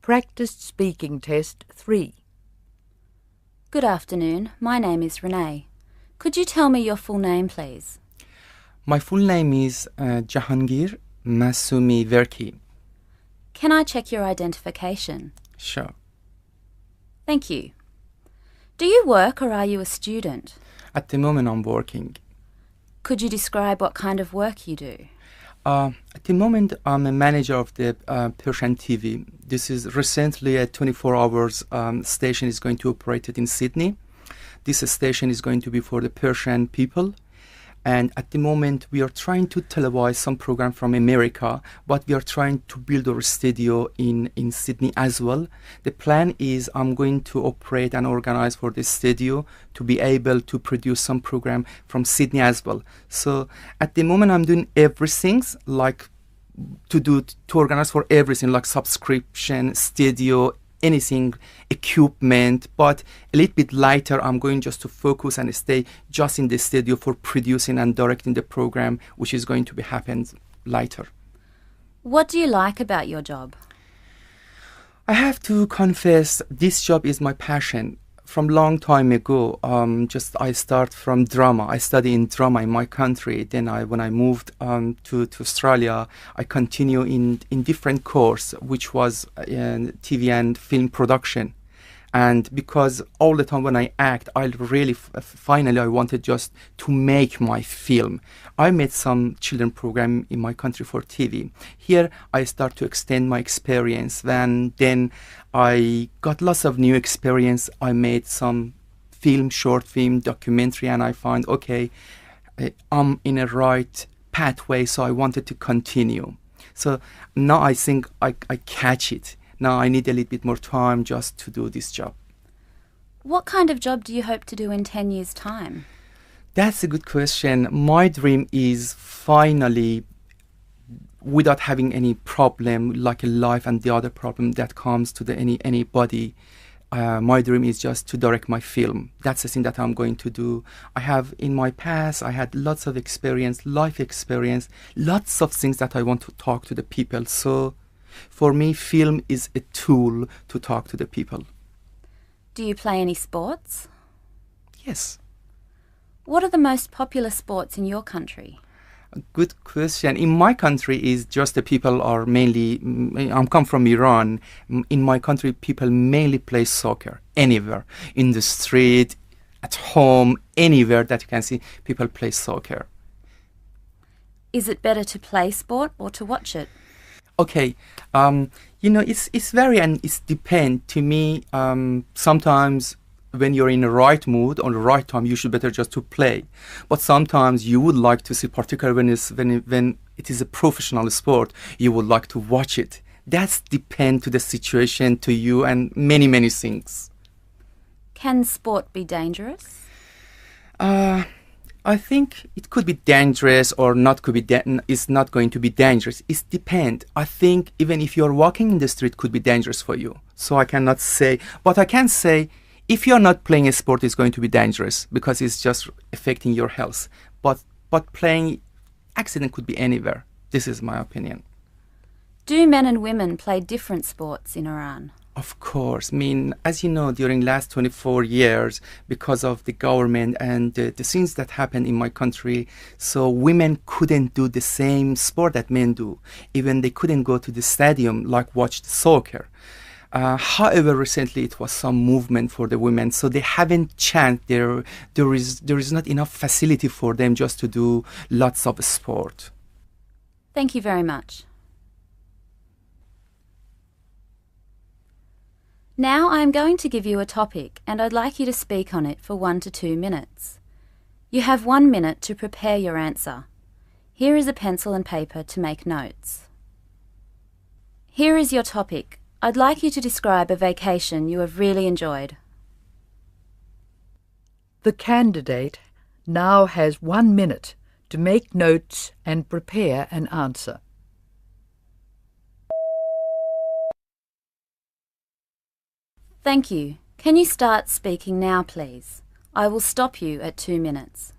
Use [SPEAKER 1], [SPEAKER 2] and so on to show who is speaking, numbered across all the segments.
[SPEAKER 1] Practice Speaking Test 3.
[SPEAKER 2] Good afternoon. My name is Renee. Could you tell me your full name, please?
[SPEAKER 3] My full name is Jahangir Masumi Verki.
[SPEAKER 2] Can I check your identification?
[SPEAKER 3] Sure.
[SPEAKER 2] Thank you. Do you work or are you a student?
[SPEAKER 3] At the moment I'm working.
[SPEAKER 2] Could you describe what kind of work you do?
[SPEAKER 3] At the moment I'm a manager of the Persian TV. This is recently a 24 hours station is going to operate it in Sydney. This station is going to be for the Persian people. And at the moment, we are trying to televise some program from America, but we are trying to build our studio in Sydney as well. The plan is I'm going to operate and organize for the studio to be able to produce some program from Sydney as well. So at the moment, I'm doing everything like to organize for everything like subscription, studio, anything, equipment, but a little bit later I'm going just to focus and stay just in the studio for producing and directing the program, which is going to be happen later.
[SPEAKER 2] What do you like about your job?
[SPEAKER 3] I have to confess, this job is my passion. From long time ago, I start from drama. I study in drama in my country. Then when I moved to Australia, I continue in different course, which was TV and film production. And because all the time when I act, I really finally I wanted just to make my film. I made some children program in my country for TV. Here I start to extend my experience. Then I got lots of new experience. I made some film, short film, documentary, and I find okay, I'm in a right pathway. So I wanted to continue. So now I think I catch it. Now I need a little bit more time just to do this job.
[SPEAKER 2] What kind of job do you hope to do in 10 years' time?
[SPEAKER 3] That's a good question. My dream is finally, without having any problem like a life and the other problem that comes to anybody, my dream is just to direct my film. That's the thing that I'm going to do. I have in my past, I had lots of experience, life experience, lots of things that I want to talk to the people. So for me, film is a tool to talk to the people.
[SPEAKER 2] Do you play any sports?
[SPEAKER 3] Yes.
[SPEAKER 2] What are the most popular sports in your country?
[SPEAKER 3] A good question. In my country, is just the people are mainly. I come from Iran. In my country, people mainly play soccer anywhere, in the street, at home, anywhere that you can see people play soccer.
[SPEAKER 2] Is it better to play sport or to watch it?
[SPEAKER 3] Okay, it's very and it's depend to me. Sometimes when you're in the right mood or the right time, you should better just to play. But sometimes you would like to see, particularly when it is a professional sport, you would like to watch it. That's depend to the situation, to you, and many things.
[SPEAKER 2] Can sport be dangerous?
[SPEAKER 3] I think it could be dangerous or not. It's not going to be dangerous. It depends. I think even if you're walking in the street, it could be dangerous for you. So I cannot say, but I can say if you're not playing a sport, it's going to be dangerous because it's just affecting your health. But playing accident could be anywhere. This is my opinion.
[SPEAKER 2] Do men and women play different sports in Iran?
[SPEAKER 3] Of course. I mean, as you know, during last 24 years, because of the government and the things that happened in my country, so women couldn't do the same sport that men do. Even they couldn't go to the stadium like watch the soccer. However, recently it was some movement for the women, so they haven't chance. There is not enough facility for them just to do lots of sport.
[SPEAKER 2] Thank you very much. Now I am going to give you a topic and I'd like you to speak on it for 1 to 2 minutes. You have 1 minute to prepare your answer. Here is a pencil and paper to make notes. Here is your topic. I'd like you to describe a vacation you have really enjoyed.
[SPEAKER 1] The candidate now has 1 minute to make notes and prepare an answer.
[SPEAKER 2] Thank you. Can you start speaking now, please? I will stop you at 2 minutes.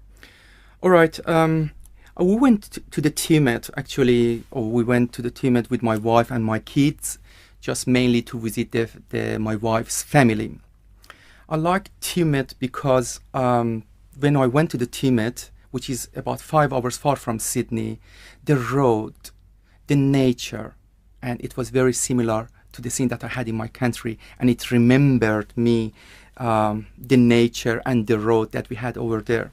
[SPEAKER 3] All right. We went to the Tibet, actually, or we went to the Tibet with my wife and my kids just mainly to visit my wife's family. I like Tibet because when I went to the Tibet, which is about 5 hours far from Sydney, the road, the nature, and it was very similar to the scene that I had in my country, and it remembered me the nature and the road that we had over there.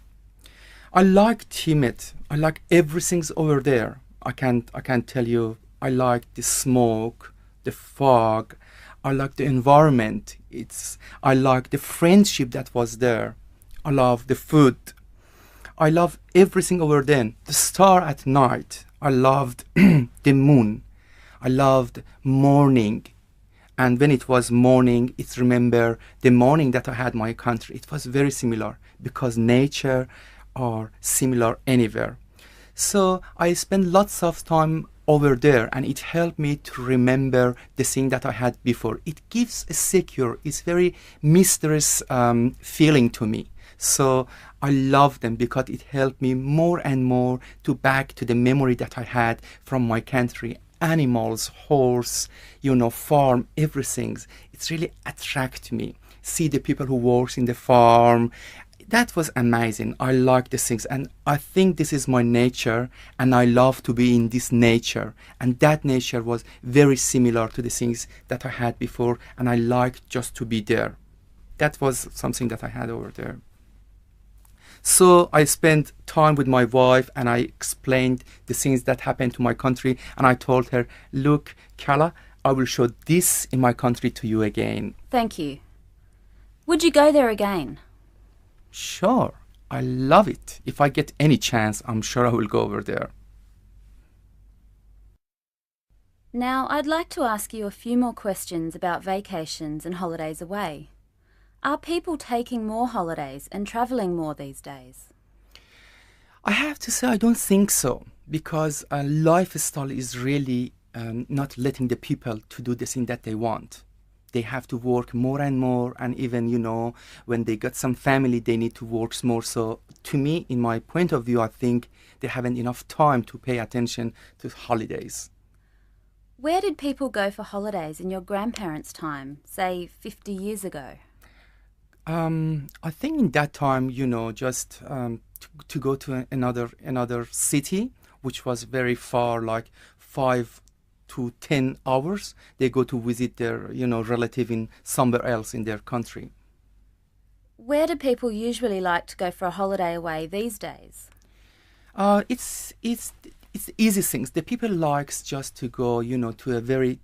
[SPEAKER 3] I like Tibet. I like everything's over there. I can tell you, I like the smoke, the fog. I like the environment. I like the friendship that was there. I love the food. I love everything over there. The star at night. I loved the moon. I loved morning. And when it was morning, it's remember the morning that I had my country. It was very similar because nature are similar anywhere. So I spent lots of time over there, and it helped me to remember the thing that I had before. It gives a secure, it's very mysterious feeling to me. So I love them because it helped me more and more to back to the memory that I had from my country. Animals, horse, farm, everything. It's really attract me. See the people who works in the farm. That was amazing. I like these things, and I think this is my nature, and I love to be in this nature. And that nature was very similar to the things that I had before, and I liked just to be there. That was something that I had over there. So I spent time with my wife, and I explained the things that happened to my country, and I told her, look, Carla, I will show this in my country to you again.
[SPEAKER 2] Thank you. Would you go there again?
[SPEAKER 3] Sure, I love it. If I get any chance, I'm sure I will go over there.
[SPEAKER 2] Now, I'd like to ask you a few more questions about vacations and holidays away. Are people taking more holidays and travelling more these days?
[SPEAKER 3] I have to say I don't think so, because a lifestyle is really not letting the people to do the thing that they want. They have to work more and more, and even, when they got some family, they need to work more. So to me, in my point of view, I think they haven't enough time to pay attention to holidays.
[SPEAKER 2] Where did people go for holidays in your grandparents' time, say 50 years ago?
[SPEAKER 3] I think in that time, just to go to another city, which was very far, like 5 to 10 hours, they go to visit their, relative in somewhere else in their country.
[SPEAKER 2] Where do people usually like to go for a holiday away these days?
[SPEAKER 3] It's easy things. The people likes just to go, to a very,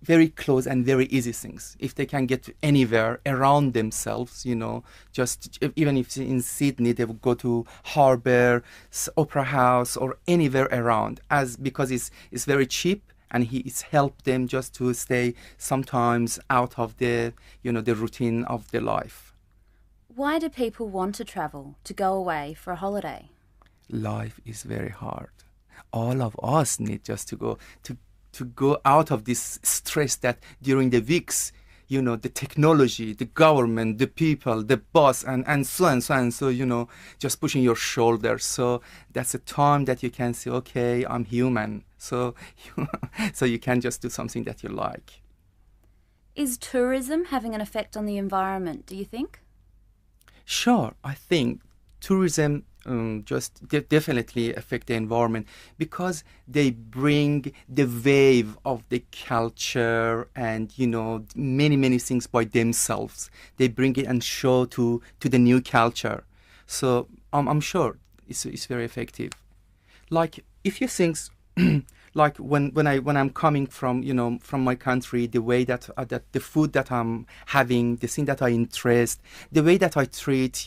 [SPEAKER 3] very close and very easy things. If they can get to anywhere around themselves, just even if in Sydney, they would go to Harbour, Opera House, or anywhere around, because it's very cheap. And it's helped them just to stay sometimes out of the routine of their life.
[SPEAKER 2] Why do people want to travel, to go away for a holiday?
[SPEAKER 3] Life is very hard. All of us need just to go out of this stress that during the weeks, the technology, the government, the people, the boss, and so and so and so, just pushing your shoulders. So that's a time that you can say, okay, I'm human. So you can just do something that you like.
[SPEAKER 2] Is tourism having an effect on the environment, do you think?
[SPEAKER 3] Sure, I think tourism definitely affect the environment, because they bring the wave of the culture and many things by themselves. They bring it and show to the new culture. So I'm sure it's very effective. Like if you think like when I'm coming from from my country, the way that the food that I'm having, the thing that I interest, the way that I treat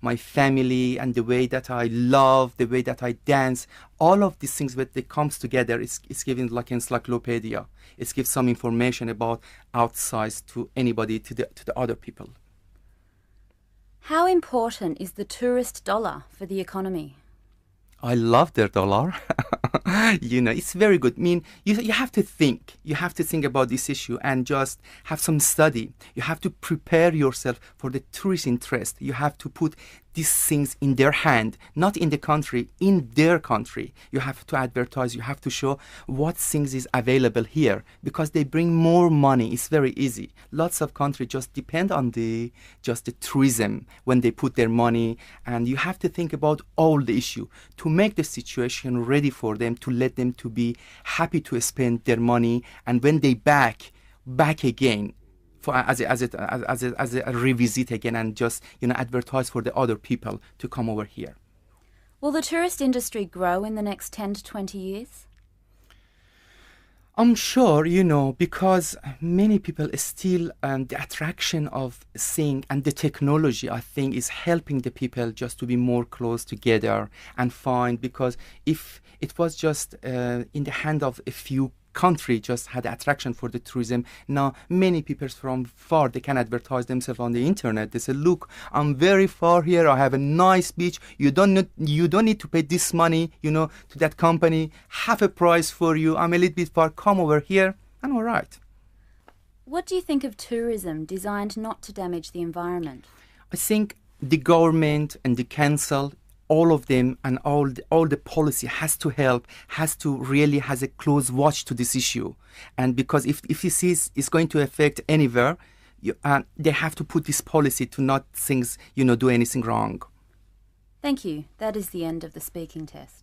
[SPEAKER 3] my family, and the way that I love, the way that I dance, all of these things, when they comes together, it's giving like encyclopedia. It gives some information about outside to anybody, to the other people.
[SPEAKER 2] How important is the tourist dollar for the economy?
[SPEAKER 3] I love their dollar. It's very good. I mean, you have to think. You have to think about this issue and just have some study. You have to prepare yourself for the tourist interest. You have to put these things in their hand, not in the country, in their country. You have to advertise, you have to show what things is available here, because they bring more money. It's very easy. Lots of countries just depend on the tourism when they put their money, and you have to think about all the issue to make the situation ready for them, to let them to be happy to spend their money, and when they back again, for as a revisit again, and just advertise for the other people to come over here.
[SPEAKER 2] Will the tourist industry grow in the next 10 to 20 years?
[SPEAKER 3] I'm sure, because many people still, the attraction of seeing and the technology, I think, is helping the people just to be more close together and find, because if it was just in the hand of a few country just had attraction for the tourism. Now many people from far, they can advertise themselves on the internet. They say, look, I'm very far here, I have a nice beach, you don't need to pay this money to that company, half a price for you, I'm a little bit far, come over here, and all right.
[SPEAKER 2] What do you think of tourism designed not to damage the environment?
[SPEAKER 3] I think the government and the council, all of them, and all the policy has to help, has a close watch to this issue. And because if he sees it's going to affect anywhere, they have to put this policy to not things, do anything wrong.
[SPEAKER 2] Thank you. That is the end of the speaking test.